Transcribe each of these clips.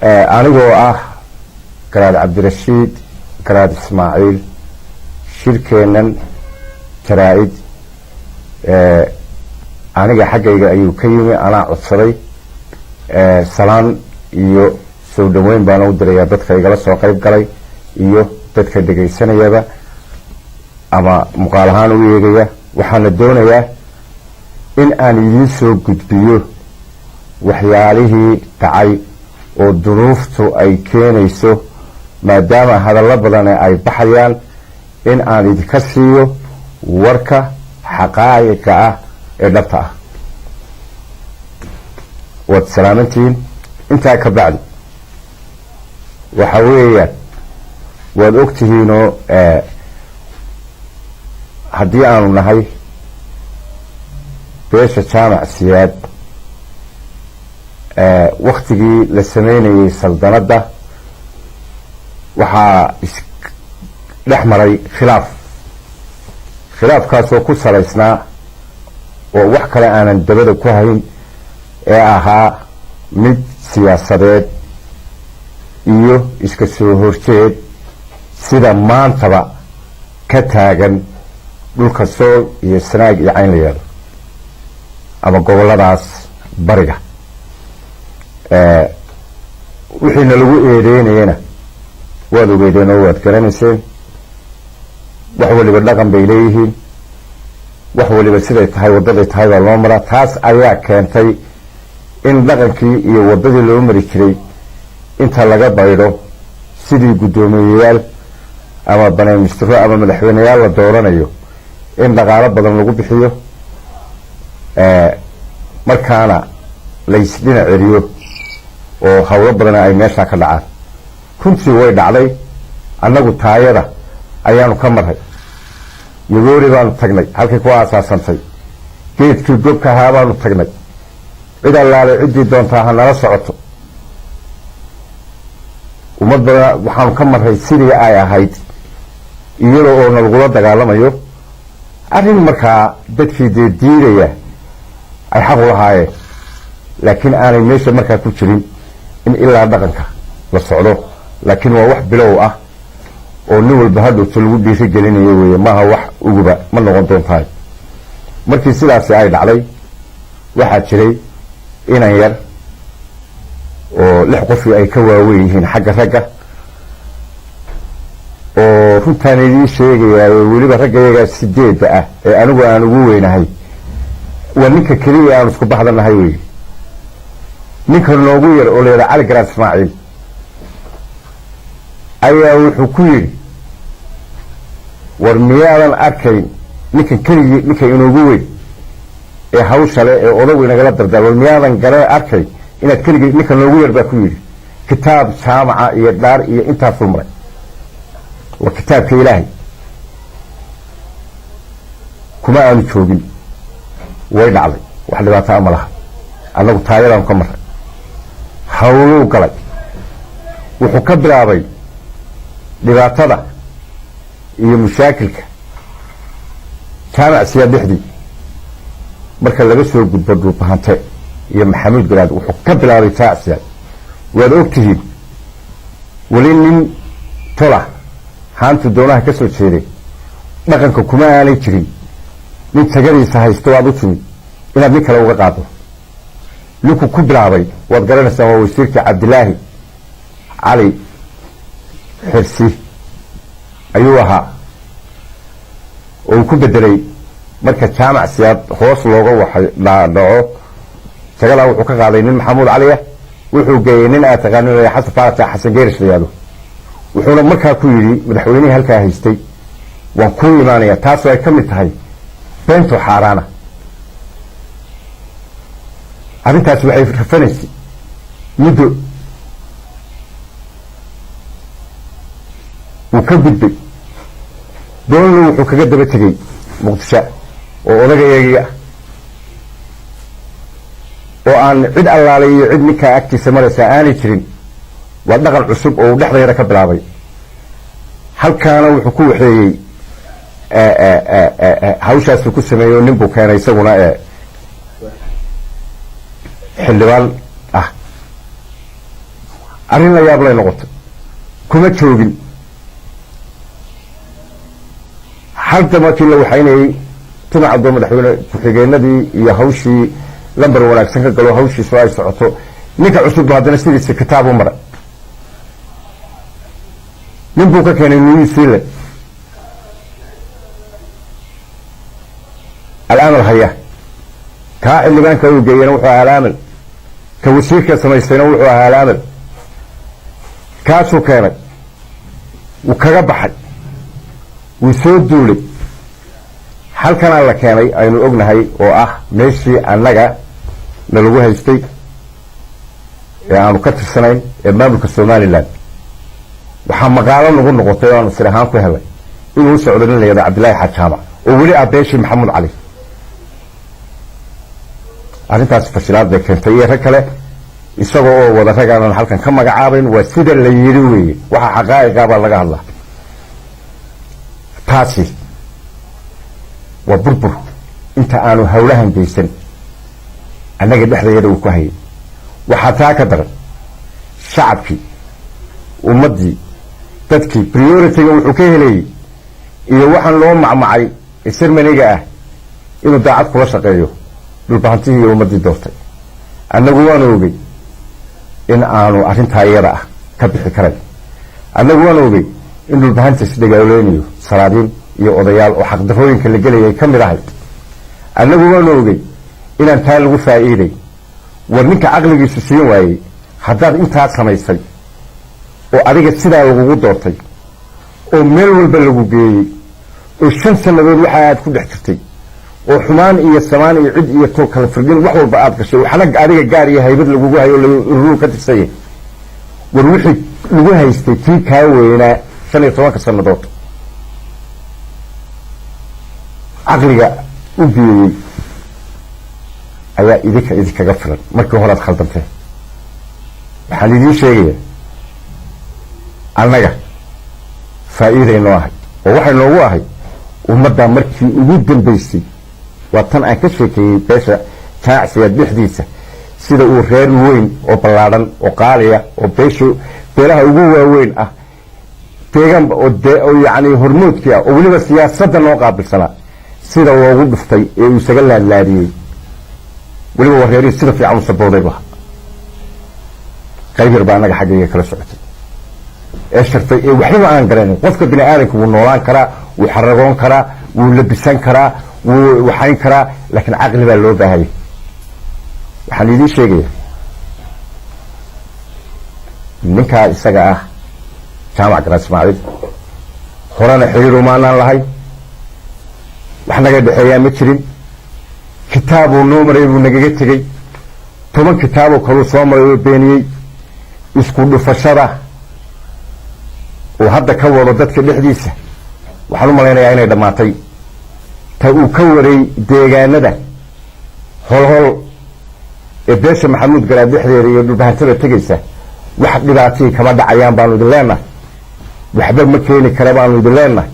anigoo garaad cabdirashiid garaad ismaaciil shirkeennan jaraa'id aniga xaggayga ayuu ka yimi anaa codsaday salaan iyo soo dhaweyn baan u dirayaa dadka igala soo qayb galay iyo dadka dhegaysanayaba ama muuqaal ahaan u eegaya waxaana doonayaa in aan idiin soo gudbiyo waxyaalihii dhacay oo duruuftu ay keenayso maadaama hadallo badan ay baxayaan in aan idinka siiyo warka xaqaa'iqa ee dhabta waad salaamantihiin intaa ka bacdi waxa weeyaan waad ogtihiinoo haddii aanu nahay beesha jaamac siyaad waktigii la sameynayay saldanadda waxaa dhex maray khilaafkaasoo ku salaysnaa oo wax kale aanan dabada ku hayn ee ahaa mid siyaasadeed iyo iska soo horjeed sida maantaba ka taagan dhulka sool iyo sanaag iyo cayn la yeelo ama goboladaas bariga wixiina lagu eedeynayana waad ogeydeen oo waad garanayseen wax waliba dhaqan bay leeyihiin wax waliba siday tahay waddaday tahay baa loo maraa taas ayaa keentay in dhaqankii iyo waddadii loo mari jiray inta laga baydho sidii guddoomiyeyaal ama banaamijtiro ama madaxweyneyaal la dooranayo in dhaqaalo badan lagu bixiyo markaana laysdhinac celiyo oo hawlo badana ay meeshaa ka dhacaan runtii way dhacday annagu taayada ayaanu ka marray yagoori baanu tagnay halkay ku aasaasantay geedkii gobka ahaa baanu tagnay cid allaale ciddii doontaa ha nala socoto ummad badan waxaanu ka marray sidii ay ahayd iyada oo nalagula dagaalamayo arrin markaa dadkii dee diidaya ay xaq u lahaayeen laakiin aanay meesha markaa ku jirin in ilaa dhaqanka la socdo laakiin waa wax bilow oo nin walba hadhowto lagu dhiiri gelinayo weeye maaha wax uguba ma noqon doontahay markii sidaasi ay dhacday waxaa jiray inan yar oo 6 qofii ay ka waaweyn yihiin xagga ragga oo runtaan idiin sheegayaa weliba raggayagaa 8 ee anigu aan ugu weynahay waa ninka keliya aan isku baxdanahay wey ninka noogu yar oo leeyahay cali garaad ismaaciil ayaa wuxuu ku yidhi war miyaadan arkayn ninkan keligii ninka inoogu weyn ee hawshale ee odagu inagala dardaar war miyaadan gale arkayn inaad keligii ninka noogu yar baa ku yidhi kitaab jaamaca iyo dhaar iyo intaa fulmaray waa kitaabka ilaahay kuma aanu joogin way dhacday wax dhibaato ama laha annagu taayadaan ka marray hawluu galay wuxuu ka bilaabay dhibaatada iyo mushaakilka jaamac siyaad dhexdii marka laga soo gudbo dhulbahante iyo maxamuud garaad wuxuu ka bilaabay jaamac siyaad waad ogtihiin weli nin tola haantu doonaha ka soo jeeday dhaqanka kuma aanay jirin nin tagadiisa haysto waad u timid inaad nin kale uga qaado ninku ku bilaabay waad garanaysaa waa wasiirka cabdilaahi cali xirsi ayuu ahaa oo uu ku bedelay marka jaamac siyaad hoos looga waxay dhaco tagadaa wuxuu ka qaaday nin maxamuud cali wuxuu geeyey nin aad taqaanin xasan faarax xasan geerish la yidhaahdo wuxuuna markaa ku yidhi madaxweynihii halkaa haystay waan ku imaanayaa taasoo ay ka mid tahay beento xaaraana arrintaasi waxay rafanaysay muddo wuu ka gudbay doonlu wuxuu kaga daba tegey muqdisho oo odagayagii oo aan cid allaalay iyo cid ninkaa agtiisa maraysaa aanay jirin waa dhaqan cusub oo uu dhexdeeda ka bilaabay halkaana wuxuu ku waxeeyey hawshaasuu ku sameeyo nin buu keenay isaguna xildhibaan arrin la yaab lay noqotay kuma joogin halka markii la waxaynayay timacadoo madaxweyne ku-xigeenadii iyo hawshii lambar wanaagsan ka galo hawshiisu ay socoto ninka cusub haddana sidiisa kitaab u maray nin buu ka keenay new zealand al'amal haya kaa xildhibaanka uu geeyana wuxuu ahaa al'amal ka wasiirka samaystayna wuxuu ahaa al'amal kaasuu keenay wuu kaga baxay wuu soo duulay halkanaa la keenay aynu ognahay oo ah meeshii annaga nalagu haystay ee aanu ka tirsanayn ee maamulka somalilan waxaa maqaalo nagu noqotay oo aanu sir ahaan ku helay inuu u socdo nin la yidhahdo cabdillaahi xajaamac oo weli ah beeshii maxamuud cali arrintaas fashilaad bay keentay iyo rag kale isagoo oo wada rag aanan halkan ka magacaabayn waa sida la yidhi weeye waxa xaqaa'iqa baa laga hadlaa taasi waa burbur inta aanu hawlahan geysan annaga dhexdeeda uu ku hayay waxaa taa ka daran shacabkii ummaddii dadkii priority-ga wuxuu ka helayay iyo waxaan loo macmacay ee sermaniga ah inuu daacad kula shaqeeyo dhulbahantihii iyo ummaddii doortay annagu waanu ogey in aanu arrintaa iyada ah ka bixi karayn annagu waanu ogey in dhulbahantiis dhagaaleynayo salaadiin iyo odayaal oo xaqdarrooyinka la gelayay ka mid ahay annagu waanu ogey inaan taa lagu faa'iiday war ninka caqligiisu siin waayey haddaad intaa samaysay oo adiga sidaa lagugu doortay oo meel walba lagu geeyey oo 5 sannadood waxa aad ku dhex jirtay oo xumaan iyo samaan iyo cid iyo tol kala firdin wax walba aad gashay waxana adiga gaar iyo haybad lagugu hayo ruu ka tisay war wixii lagu haystay tii kaa weynaa 15 sannadood caqliga u biyey ayaa idinkaga filan markii hore aad khaldantay waxaan idiin sheegaya annaga faa'iidaynoo ahay oo waxay noogu ahay ummaddaa markii ugu dambaysay waa tan aan ka sheekeeyey beesha jaacsiga dhexdiisa sida uu reer weyn oo ballaadhan oo qaaliya oo beelaha ugu waaweyn ah deegaan oo yacni hormoodkii ah oo weliba siyaasadda noo qaabilsanaa sida loogu dhuftay ee uu isaga laadlaadiyey weliba wareerihii sida fiican u sabooday baha qayb yar baa annaga xaggayga kala socotay ee shartay ee waxba aan garanayn qofka bini aadamka wuu noolaan karaa wuu xaragoon karaa wuu labisan karaa wuu waxayn karaa laakiin caqli baa loo baahayay waxaan idiin sheegaya ninkaa isaga ah jaamac garan ismaaciil horena xiriiru maanaan lahay wax naga dhexeeyaa ma jirin kitaabuu noo maray buu nagaga tegey 10 kitaaboo kaluu soo maray oo beeniyey isku dhufashada oo hadda ka wado dadka dhexdiisa waxaan u malaynayaa inay dhammaatay ta uu ka waray deegaanada holhol ee beesha maxamuud garaad dhexdeeda iyo dhulbahantada tegaysa wax dhibaatii kama dhacayaan baanu idin leenahay waxba ma keeni kara baanu idin leenahay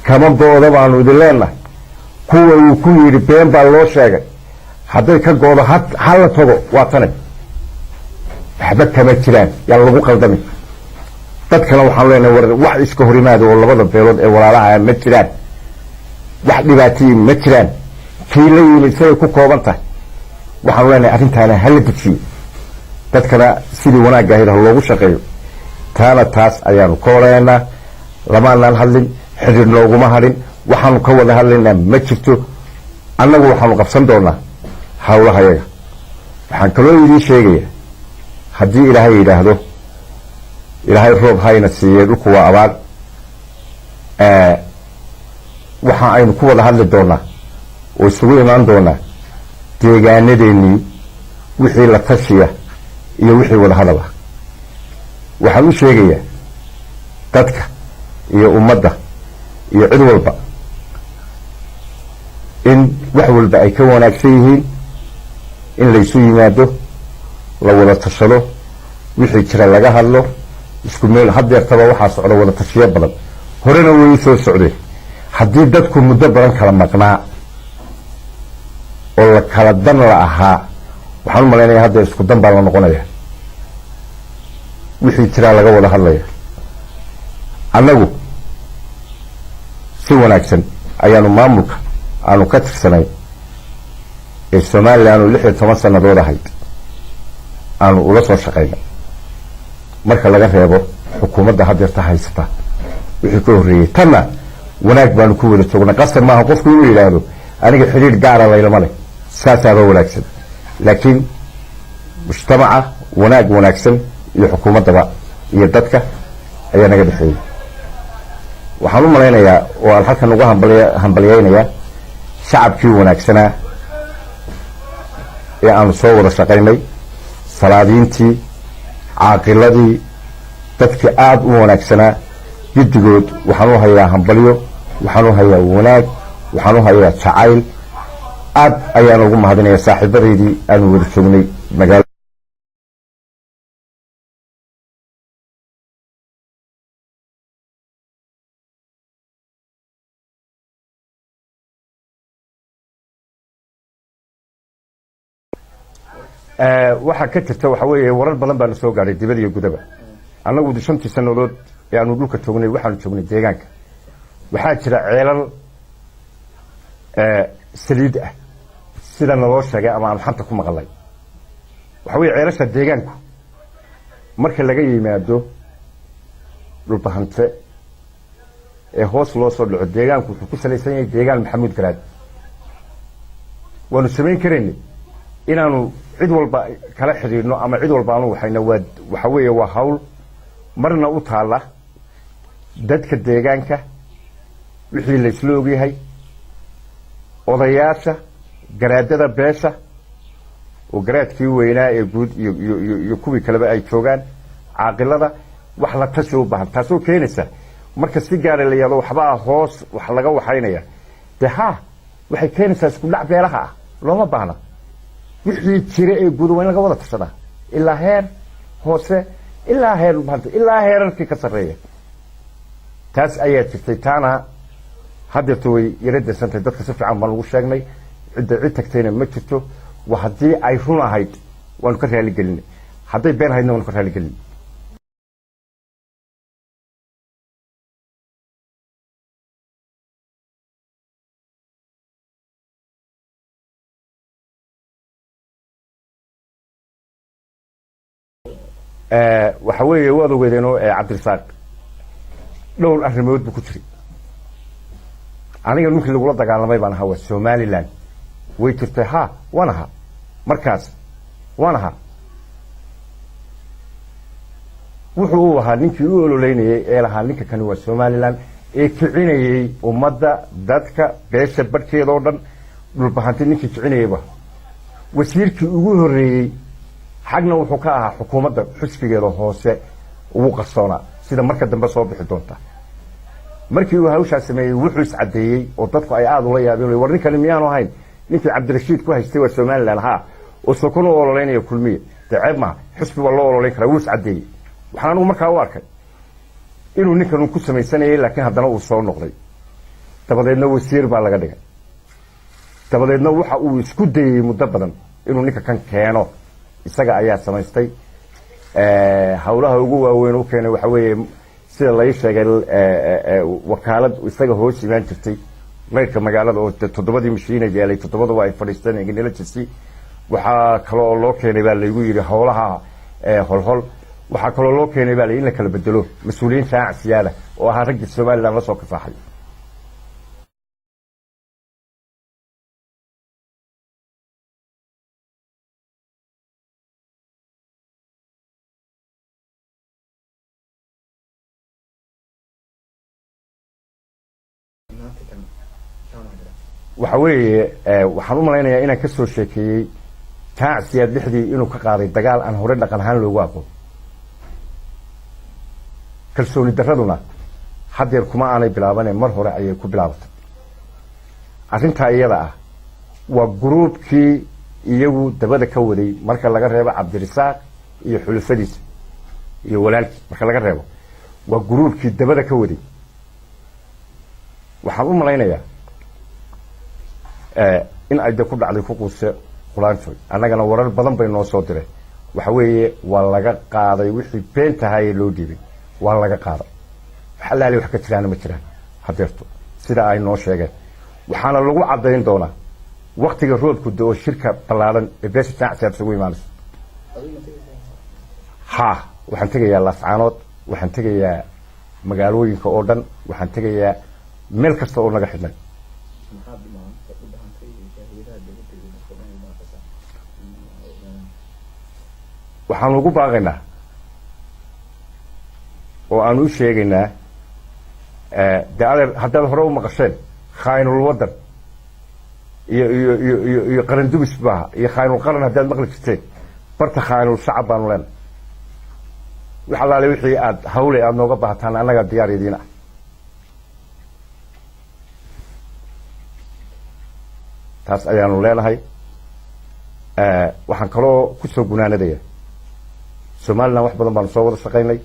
kama gooda baanu idin leenahay kuwa uu ku yidhi been baa loo sheegay hadday ka goodo hala tago waa tane waxba kama jiraan yaa lagu qaldami dadkana waxaan leenahay war wax iska hor yimaada oo labada beelood ee walaalaha ma jiraan wax dhibaatooyin ma jiraan kii la yimid siday ku kooban tahay waxaan leenahay arrintaana hala dejiyo dadkana sidii wanaagga ahayd ha loogu shaqeeyo taana taas ayaanu ka walaynaa lamaanaan hadlin xidhiir nooguma hadhin waxaanu ka wada hadlaynaa ma jirto annagu waxaanu qabsan doonaa hawlahayaga waxaan kaloo idiin sheegaya haddii ilaahay yidhaahdo ilaahay roob hayna siiyey dhulku waa abaar waxa aynu ku wada hadli doonaa oo isugu imaan doonaa deegaanadeennii wixii la tashiya iyo wixii wada hadal ah waxaan u sheegayaa dadka iyo ummadda iyo cid walba in wax walba ay ka wanaagsan yihiin in laysu yimaado la wada tashado wixii jira laga hadlo isku meel hadeertaba waxaa socda wada tashiyo badan horena way soo socdeen haddii dadku muddo badan kala maqnaa oo la kala dan la ahaa waxaan u malaynayaa hadda isku dan baa la noqonaya wixii jiraa laga wada hadlaya annagu si wanaagsan ayaanu maamulka aanu ka tirsanay ee Soomaaliland oo 16 sanadood ahayd aanu ula soo shaqeynay marka laga reebo xukuumadda hadda haysata wixii ka horeeyay tana wanaag baanu ku wada joognaa qasar maaha qofku inuu yiraahdo aniga xiriir gaar ah leeyma leh saasaaba wanaagsan laakiin mujtamaca wanaagsan iyo xukuumadda iyo dadka ayaa naga dhexeeyay waxaan u maleynayaa oo aan halkan uga hambalyeynaya shacabkii wanaagsanaa ee aanu soo wada shaqeynay salaadiintii caaqiladii dadkii aad u wanaagsanaa guddigood waxaan u hayaa hambalyo waxaan u hayaa wanaag waxaan u hayaa jacayl aad ayaan ugu mahadinayaa saaxiibadeydii aanu wada joognay magaalada waxa ka jirta waxa weeye warar badan baa la soo gaaray dibadda iyo gudaba annagu 5 sanadood ee aanu dhulka joognay waxaanu joognay deegaanka waxaa jira ceelal saliid ah sida naloo sheegay ama aan xanta ku maqlay waxa weeye ceelasha deegaanku marka laga yimaado dhulbahante ee hoos loo soo dhaco deegaanku wuxuu ku salaysan yahay deegaan maxamuud garaad waanu samayn karaynay inaanu cid walba kala xiriirno ama cid walba aanu waxayna waxa weeye waa hawl marna u taala dadka deegaanka wixii la isla ogyahay odayaasha garaadada beesha oo garaadkii weynaa ee guud iyo kuwii kaleba ay joogaan caaqilada wax la tashi u baahan taasoo keenaysa marka si gaar ah la yado waxba hoos wax laga waxaynaya waxay keenaysaa isku dhac beelaha ah looma baahna wixii jira ee guud weyn laga wada tashada ilaa heer hoose ilaa heer maanta ilaa heerarkii ka sareeya taas ayaa jirtay taana hadda way yarada santay dadka si fiican baan ugu sheegnay cid tagtayna ma jirto waa hadii ay run ahayd waan ka raali gelin haday been ahaydna waan ka raali gelin waxa weeye waad ogeedeen oo Cabdirasaaq dhowr arrimood buu ku jiray aniga ninkii lagu la dagaalamay baan ahaa Somaliland way jirtay wanaha markaas wanaha wuxuu ahaa ninkii u ololeynayay ee lahaa ninka kan waa Somaliland ee kicinayay ummadda dadka beesha barkeeda oo dhan dhulbahanti ninkii kicinayayba wasiirkii ugu horeeyay xagna wuxuu ka ahaa xukuumadda xisbigeeda hoose ugu qarsoona sida marka dambe soo bixi doonta markii uu hawsha sameeyay wuxuu iscadeeyay oo dadku ay aad ula yaabeen war ninkan miyaanu ahayn ninkii Cabdirashiid ku haystay waa Somaliland oo sokon oo ololeynaya kulmiye taceebma xisbi waa loo ololeyn karaa wuu iscadeeyay waxaan anigu markaa u arkay inuu ninkan ku sameeyay laakiin haddana uu soo noqday dabadeedna wasiir baa laga dhigay dabadeedna waxa uu isku dayay muddo badan inuu ninka kan keeno isaga ayaa samaystay hawlaha ugu waaweyn oo keenay waxa weeye sida la sheegay wakaalad isaga hoos imaan jirtay meelka magaalada oo 7 mishiina yeelay 7 waa ay fadhiisteen inagala jirtay waxa kale oo loo keenay baa la igu yiri hawlaha holhol waxa kale oo loo keenay baa in la kala bedelo mas'uuliyiin shacabiyada oo ahaa rag Soomaaliland la soo kafaaxay waxa weeye waxaan u maleynayaa inaan ka soo sheekeeyay taacsiyaad lixdii inuu ka qaaday dagaal aan hore dhaqan ahaan loogu aqoon kalsooni daraduna hadeer kuma aanay bilaabaneen mar hore ayay ku bilaabatay arrinta iyada ah waa groupkii iyagu dabada ka waday marka laga reebo Cabdirasaaq iyo xulufadiisa iyo walaalkii marka laga reebo waa groupkii dabada ka waday waxaan u maleynayaa in ay ku dhacday ku quuse qulaantoy annagana warar badan bay noo soo diray وحوي ولا قاضي وحي بنت هاي اللودي ولا قاضي حلا لي وحكت لنا متران حضرته سيدا أي نوع شيء وحنا لو عضين دونا وقت الرود كده الشركة طلعنا بس تعسر تسوي مالس ها وحنتجي يا لسعانات وحنتجي يا مقالوين كأردن وحنتجي يا ملك الصور نجح لنا waxaan ugu baaqaynaa oo aan u sheegaynaa haddaad hore u maqasheen khaynul wadan iyo qaran dubis baaha iyo khaynul qaran haddaad maqli jirteen barta khaynul shacab baanu leenahay wax allaale wixii aad hawle aad nooga baahataan annagaa diyaar idiin ah taas ayaanu leenahay waxaan kaloo ku soo gunaanadaya Somaliland wax badan baan soo wada shaqeynay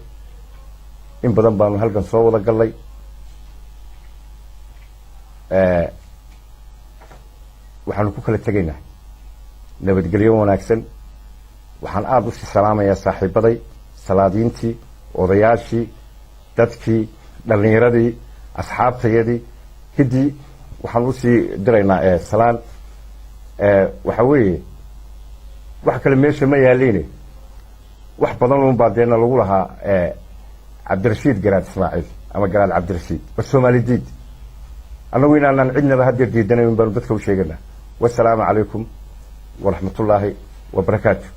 in badan baan halkan soo wada galay waxaan ku kala tagaynaa nabadgelyo wanaagsan waxaan aad u salaamayaa saaxiibaday salaadiintii odayaashii dadkii dhalinyaradii asxaabtayadii hidii waxaan u sii diraynaa salaan waxa weeye wax kale meesha ma yaaliin wax badan oo baadeena lagu lahaa Cabdirashiid Garaad Ismaaciil ama Garaad Cabdirashiid Soomaalidiid anagu inaan cidnaba hadda diidanayn baan dadka u sheeganaa wassalaamu calaykum wa rahmatullaahi wa barakaatuh